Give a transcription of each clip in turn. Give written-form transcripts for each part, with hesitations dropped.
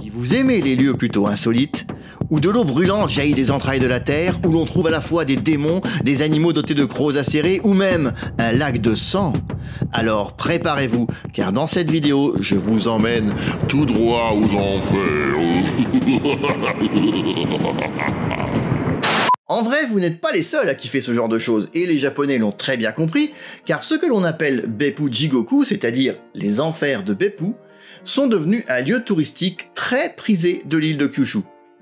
Si vous aimez les lieux plutôt insolites, où de l'eau brûlante jaillit des entrailles de la terre, où l'on trouve à la fois des démons, des animaux dotés de crocs acérés, ou même un lac de sang, alors préparez-vous, car dans cette vidéo, je vous emmène tout droit aux enfers. En vrai, vous n'êtes pas les seuls à kiffer ce genre de choses, et les Japonais l'ont très bien compris, car ce que l'on appelle Beppu Jigoku, c'est-à-dire les enfers de Beppu, sont devenus un lieu touristique très prisé de l'île de Kyushu.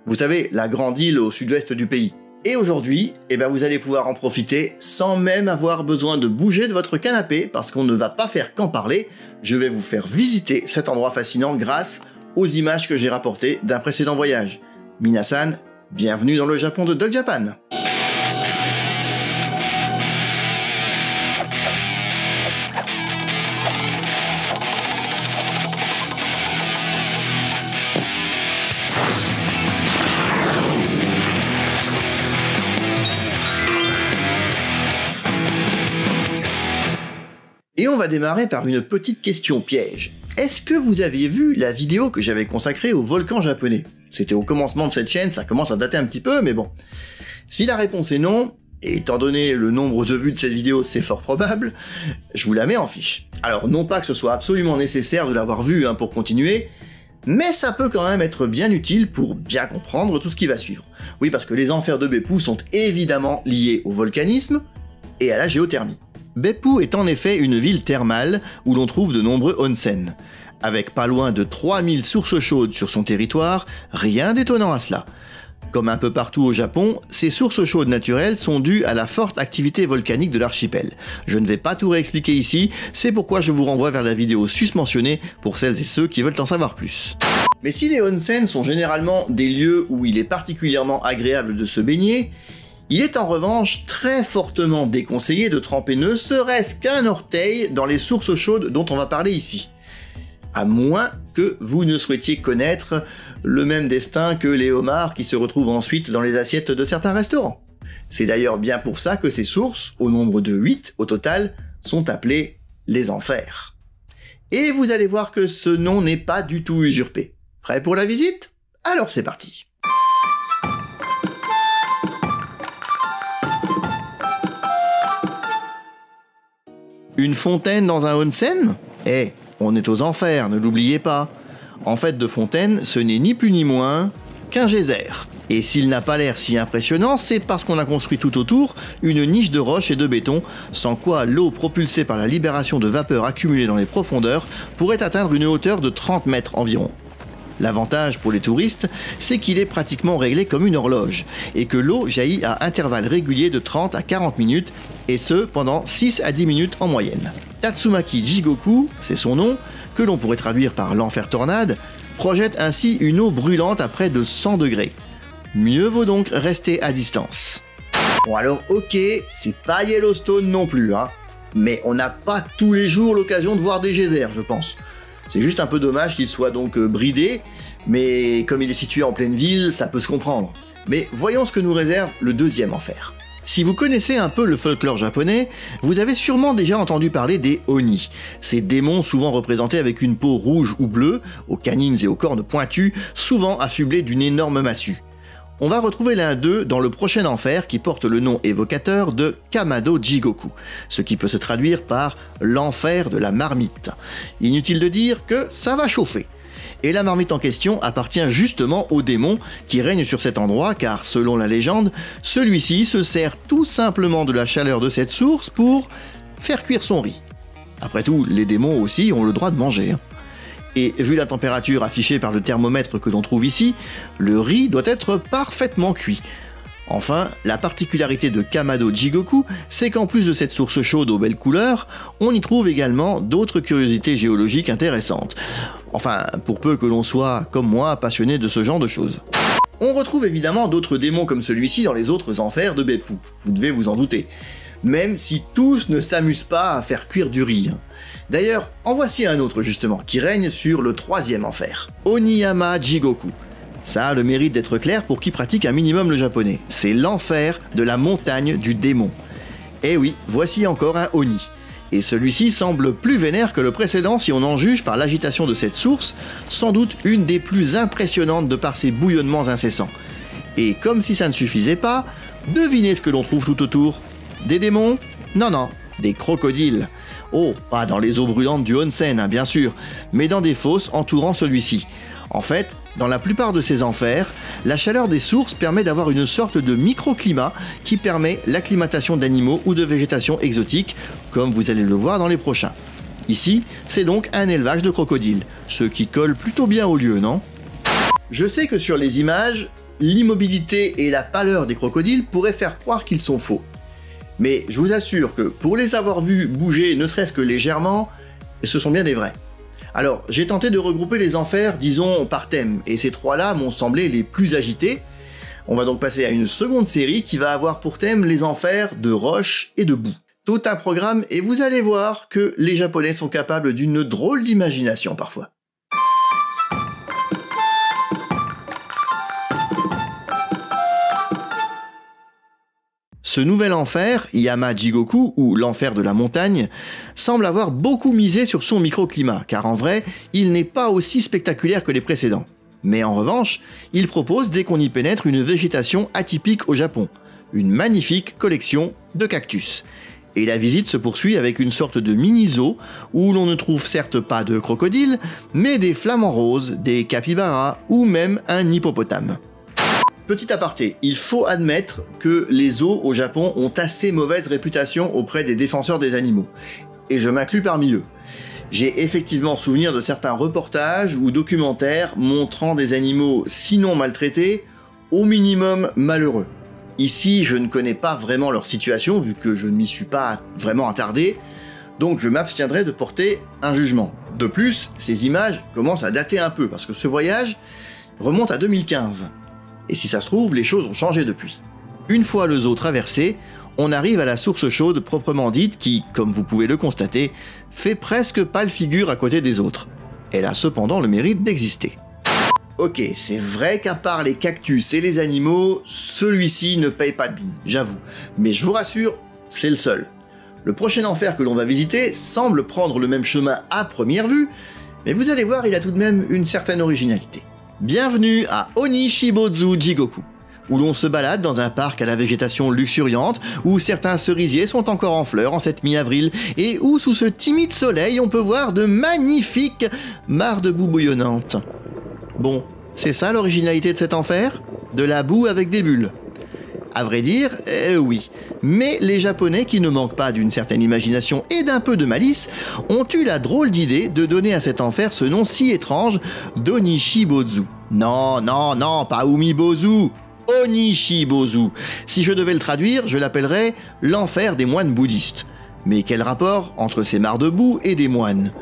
Vous savez, la grande île au sud-ouest du pays. Et aujourd'hui, vous allez pouvoir en profiter sans même avoir besoin de bouger de votre canapé, parce qu'on ne va pas faire qu'en parler, je vais vous faire visiter cet endroit fascinant grâce aux images que j'ai rapportées d'un précédent voyage. Minasan, bienvenue dans le Japon de Doc Japan. Et on va démarrer par une petite question piège. Est-ce que vous aviez vu la vidéo que j'avais consacrée au volcan japonais? C'était au commencement de cette chaîne, ça commence à dater un petit peu, mais bon. Si la réponse est non, et étant donné le nombre de vues de cette vidéo, c'est fort probable, je vous la mets en fiche. Alors non pas que ce soit absolument nécessaire de l'avoir vue pour continuer, mais ça peut quand même être bien utile pour bien comprendre tout ce qui va suivre. Oui, parce que les enfers de Beppu sont évidemment liés au volcanisme et à la géothermie. Beppu est en effet une ville thermale où l'on trouve de nombreux onsen. Avec pas loin de 3000 sources chaudes sur son territoire, rien d'étonnant à cela. Comme un peu partout au Japon, ces sources chaudes naturelles sont dues à la forte activité volcanique de l'archipel. Je ne vais pas tout réexpliquer ici, c'est pourquoi je vous renvoie vers la vidéo susmentionnée pour celles et ceux qui veulent en savoir plus. Mais si les onsen sont généralement des lieux où il est particulièrement agréable de se baigner, il est en revanche très fortement déconseillé de tremper ne serait-ce qu'un orteil dans les sources chaudes dont on va parler ici. À moins que vous ne souhaitiez connaître le même destin que les homards qui se retrouvent ensuite dans les assiettes de certains restaurants. C'est d'ailleurs bien pour ça que ces sources, au nombre de 8 au total, sont appelées les enfers. Et vous allez voir que ce nom n'est pas du tout usurpé. Prêt pour la visite? Alors c'est parti. Une fontaine dans un onsen? On est aux enfers, ne l'oubliez pas. En fait, de fontaine, ce n'est ni plus ni moins qu'un geyser. Et s'il n'a pas l'air si impressionnant, c'est parce qu'on a construit tout autour une niche de roches et de béton, sans quoi l'eau propulsée par la libération de vapeur accumulée dans les profondeurs pourrait atteindre une hauteur de 30 mètres environ. L'avantage pour les touristes, c'est qu'il est pratiquement réglé comme une horloge, et que l'eau jaillit à intervalles réguliers de 30 à 40 minutes, et ce pendant 6 à 10 minutes en moyenne. Tatsumaki Jigoku, c'est son nom, que l'on pourrait traduire par l'enfer tornade, projette ainsi une eau brûlante à près de 100 degrés. Mieux vaut donc rester à distance. Bon alors ok, c'est pas Yellowstone non plus, mais on n'a pas tous les jours l'occasion de voir des geysers, je pense. C'est juste un peu dommage qu'il soit donc bridé, mais comme il est situé en pleine ville, ça peut se comprendre. Mais voyons ce que nous réserve le deuxième enfer. Si vous connaissez un peu le folklore japonais, vous avez sûrement déjà entendu parler des Oni, ces démons souvent représentés avec une peau rouge ou bleue, aux canines et aux cornes pointues, souvent affublés d'une énorme massue. On va retrouver l'un d'eux dans le prochain enfer qui porte le nom évocateur de Kamado Jigoku, ce qui peut se traduire par l'enfer de la marmite. Inutile de dire que ça va chauffer. Et la marmite en question appartient justement au démon qui règne sur cet endroit car, selon la légende, celui-ci se sert tout simplement de la chaleur de cette source pour faire cuire son riz. Après tout, les démons aussi ont le droit de manger. Et vu la température affichée par le thermomètre que l'on trouve ici, le riz doit être parfaitement cuit. Enfin, la particularité de Kamado Jigoku, c'est qu'en plus de cette source chaude aux belles couleurs, on y trouve également d'autres curiosités géologiques intéressantes. Enfin, pour peu que l'on soit, comme moi, passionné de ce genre de choses. On retrouve évidemment d'autres démons comme celui-ci dans les autres enfers de Beppu, vous devez vous en douter. Même si tous ne s'amusent pas à faire cuire du riz. D'ailleurs, en voici un autre justement, qui règne sur le troisième enfer. Oniyama Jigoku. Ça a le mérite d'être clair pour qui pratique un minimum le japonais. C'est l'enfer de la montagne du démon. Eh oui, voici encore un Oni. Et celui-ci semble plus vénère que le précédent si on en juge par l'agitation de cette source, sans doute une des plus impressionnantes de par ses bouillonnements incessants. Et comme si ça ne suffisait pas, devinez ce que l'on trouve tout autour. Des démons? Non, non, des crocodiles. Oh, pas dans les eaux brûlantes du Onsen, hein, bien sûr, mais dans des fosses entourant celui-ci. En fait, dans la plupart de ces enfers, la chaleur des sources permet d'avoir une sorte de microclimat qui permet l'acclimatation d'animaux ou de végétation exotique, comme vous allez le voir dans les prochains. Ici, c'est donc un élevage de crocodiles, ce qui colle plutôt bien au lieu, non? Je sais que sur les images, l'immobilité et la pâleur des crocodiles pourraient faire croire qu'ils sont faux. Mais je vous assure que pour les avoir vus bouger ne serait-ce que légèrement, ce sont bien des vrais. Alors, j'ai tenté de regrouper les enfers, disons, par thème, et ces trois-là m'ont semblé les plus agités. On va donc passer à une seconde série qui va avoir pour thème les enfers de roche et de boue. Tout un programme, et vous allez voir que les Japonais sont capables d'une drôle d'imagination parfois. Ce nouvel enfer, Yama-Jigoku, ou l'enfer de la montagne, semble avoir beaucoup misé sur son microclimat, car en vrai, il n'est pas aussi spectaculaire que les précédents. Mais en revanche, il propose dès qu'on y pénètre une végétation atypique au Japon, une magnifique collection de cactus. Et la visite se poursuit avec une sorte de mini-zoo, où l'on ne trouve certes pas de crocodiles, mais des flamants roses, des capybaras, ou même un hippopotame. Petit aparté, il faut admettre que les zoos au Japon ont assez mauvaise réputation auprès des défenseurs des animaux. Et je m'inclus parmi eux. J'ai effectivement souvenir de certains reportages ou documentaires montrant des animaux sinon maltraités, au minimum malheureux. Ici, je ne connais pas vraiment leur situation vu que je ne m'y suis pas vraiment attardé, donc je m'abstiendrai de porter un jugement. De plus, ces images commencent à dater un peu parce que ce voyage remonte à 2015. Et si ça se trouve, les choses ont changé depuis. Une fois le zoo traversé, on arrive à la source chaude proprement dite qui, comme vous pouvez le constater, fait presque pâle figure à côté des autres. Elle a cependant le mérite d'exister. Ok, c'est vrai qu'à part les cactus et les animaux, celui-ci ne paye pas de mine, j'avoue. Mais je vous rassure, c'est le seul. Le prochain enfer que l'on va visiter semble prendre le même chemin à première vue, mais vous allez voir, il a tout de même une certaine originalité. Bienvenue à Onishibozu Jigoku, où l'on se balade dans un parc à la végétation luxuriante, où certains cerisiers sont encore en fleurs en cette mi-avril, et où sous ce timide soleil on peut voir de magnifiques mares de boue bouillonnante. Bon, c'est ça l'originalité de cet enfer? De la boue avec des bulles. À vrai dire, oui. Mais les Japonais, qui ne manquent pas d'une certaine imagination et d'un peu de malice, ont eu la drôle d'idée de donner à cet enfer ce nom si étrange d'Onishibozu. Non, non, non, pas Umibozu, Onishibozu. Si je devais le traduire, je l'appellerais l'enfer des moines bouddhistes. Mais quel rapport entre ces mares de boue et des moines?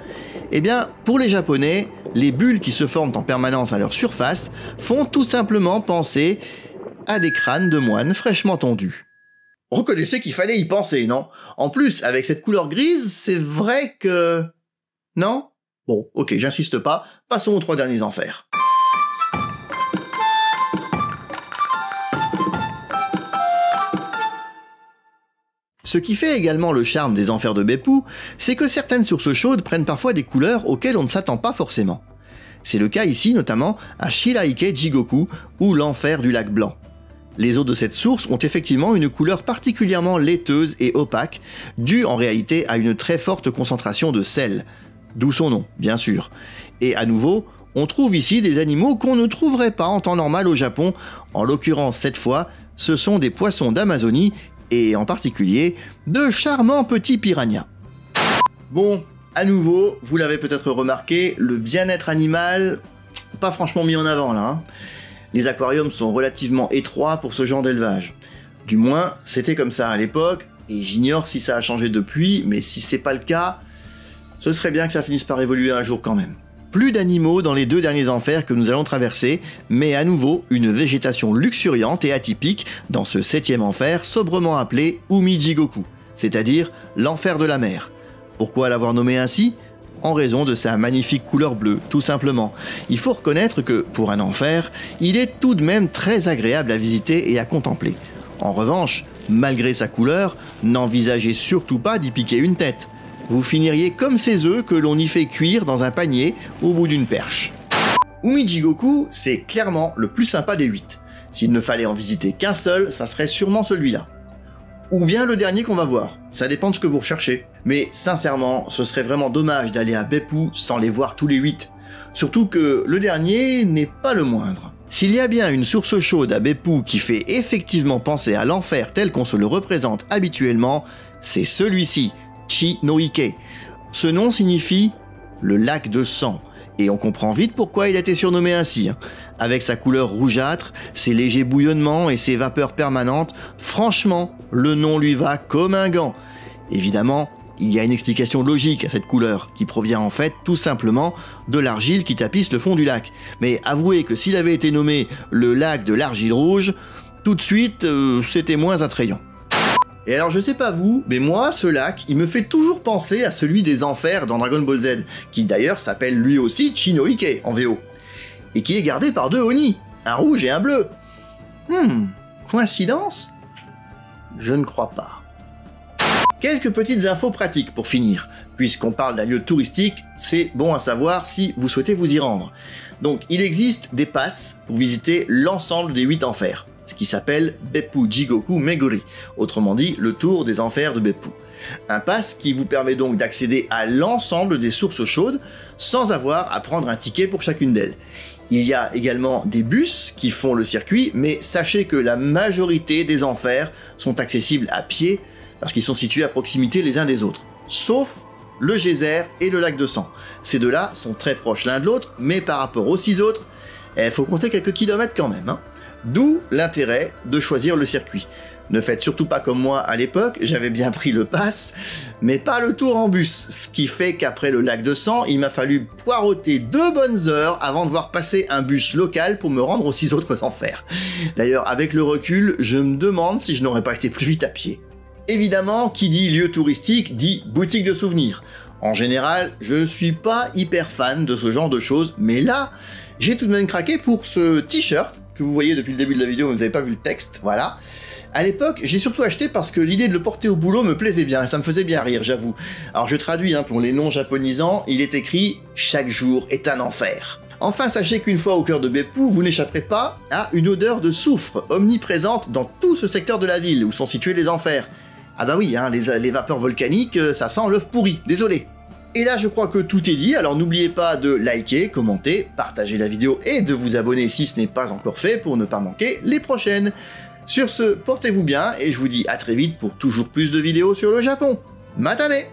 Eh bien, pour les Japonais, les bulles qui se forment en permanence à leur surface font tout simplement penser à des crânes de moines fraîchement tondus. Reconnaissez qu'il fallait y penser, non? En plus, avec cette couleur grise, c'est vrai que... Non? Bon, ok, j'insiste pas, passons aux trois derniers enfers. Ce qui fait également le charme des enfers de Beppu, c'est que certaines sources chaudes prennent parfois des couleurs auxquelles on ne s'attend pas forcément. C'est le cas ici notamment à Shiraike Jigoku, ou l'enfer du lac blanc. Les eaux de cette source ont effectivement une couleur particulièrement laiteuse et opaque, due en réalité à une très forte concentration de sel, d'où son nom, bien sûr. Et à nouveau, on trouve ici des animaux qu'on ne trouverait pas en temps normal au Japon, en l'occurrence cette fois, ce sont des poissons d'Amazonie, et en particulier, de charmants petits piranhas. Bon, à nouveau, vous l'avez peut-être remarqué, le bien-être animal, pas franchement mis en avant là, hein. Les aquariums sont relativement étroits pour ce genre d'élevage. Du moins, c'était comme ça à l'époque, et j'ignore si ça a changé depuis, mais si c'est pas le cas, ce serait bien que ça finisse par évoluer un jour quand même. Plus d'animaux dans les deux derniers enfers que nous allons traverser, mais à nouveau une végétation luxuriante et atypique dans ce 7e enfer sobrement appelé Umi-Jigoku, c'est-à-dire l'enfer de la mer. Pourquoi l'avoir nommé ainsi ? En raison de sa magnifique couleur bleue, tout simplement. Il faut reconnaître que, pour un enfer, il est tout de même très agréable à visiter et à contempler. En revanche, malgré sa couleur, n'envisagez surtout pas d'y piquer une tête. vous finiriez comme ces œufs que l'on y fait cuire dans un panier au bout d'une perche. Umijigoku, c'est clairement le plus sympa des 8. S'il ne fallait en visiter qu'un seul, ça serait sûrement celui-là. Ou bien le dernier qu'on va voir, ça dépend de ce que vous recherchez. Mais sincèrement, ce serait vraiment dommage d'aller à Beppu sans les voir tous les 8. Surtout que le dernier n'est pas le moindre. S'il y a bien une source chaude à Beppu qui fait effectivement penser à l'enfer tel qu'on se le représente habituellement, c'est celui-ci, Chi-no-ike. Ce nom signifie le lac de sang. Et on comprend vite pourquoi il a été surnommé ainsi. Avec sa couleur rougeâtre, ses légers bouillonnements et ses vapeurs permanentes, franchement, le nom lui va comme un gant. Évidemment, il y a une explication logique à cette couleur, qui provient en fait tout simplement de l'argile qui tapisse le fond du lac. Mais avouez que s'il avait été nommé le lac de l'argile rouge, tout de suite, c'était moins attrayant. Et alors je sais pas vous, mais moi, ce lac, il me fait toujours penser à celui des enfers dans Dragon Ball Z, qui d'ailleurs s'appelle lui aussi Chi-no-ike en VO, et qui est gardé par 2 Oni, un rouge et un bleu. Coïncidence? Je ne crois pas. Quelques petites infos pratiques pour finir. Puisqu'on parle d'un lieu touristique, c'est bon à savoir si vous souhaitez vous y rendre. Donc il existe des passes pour visiter l'ensemble des 8 enfers, ce qui s'appelle Beppu Jigoku Meguri, autrement dit le tour des enfers de Beppu. Un pass qui vous permet donc d'accéder à l'ensemble des sources chaudes sans avoir à prendre un ticket pour chacune d'elles. Il y a également des bus qui font le circuit, mais sachez que la majorité des enfers sont accessibles à pied parce qu'ils sont situés à proximité les uns des autres, sauf le geyser et le lac de sang. Ces deux-là sont très proches l'un de l'autre, mais par rapport aux 6 autres, il faut compter quelques kilomètres quand même. D'où l'intérêt de choisir le circuit. Ne faites surtout pas comme moi à l'époque, j'avais bien pris le pass, mais pas le tour en bus, ce qui fait qu'après le lac de sang, il m'a fallu poireauter 2 bonnes heures avant de voir passer un bus local pour me rendre aux 6 autres enfers. D'ailleurs, avec le recul, je me demande si je n'aurais pas été plus vite à pied. Évidemment, qui dit lieu touristique dit boutique de souvenirs. En général, je suis pas hyper fan de ce genre de choses, mais là, j'ai tout de même craqué pour ce t-shirt que vous voyez depuis le début de la vidéo, vous n'avez pas vu le texte, voilà. À l'époque, j'ai surtout acheté parce que l'idée de le porter au boulot me plaisait bien, et ça me faisait bien rire, j'avoue. Alors je traduis, pour les non-japonisants, il est écrit « Chaque jour est un enfer ». Enfin, sachez qu'une fois au cœur de Beppu, vous n'échapperez pas à une odeur de soufre omniprésente dans tout ce secteur de la ville où sont situés les enfers. Ah bah oui, les vapeurs volcaniques, ça sent l'œuf pourri, désolé. Et là, je crois que tout est dit, alors n'oubliez pas de liker, commenter, partager la vidéo et de vous abonner si ce n'est pas encore fait pour ne pas manquer les prochaines. Sur ce, portez-vous bien et je vous dis à très vite pour toujours plus de vidéos sur le Japon. Matane!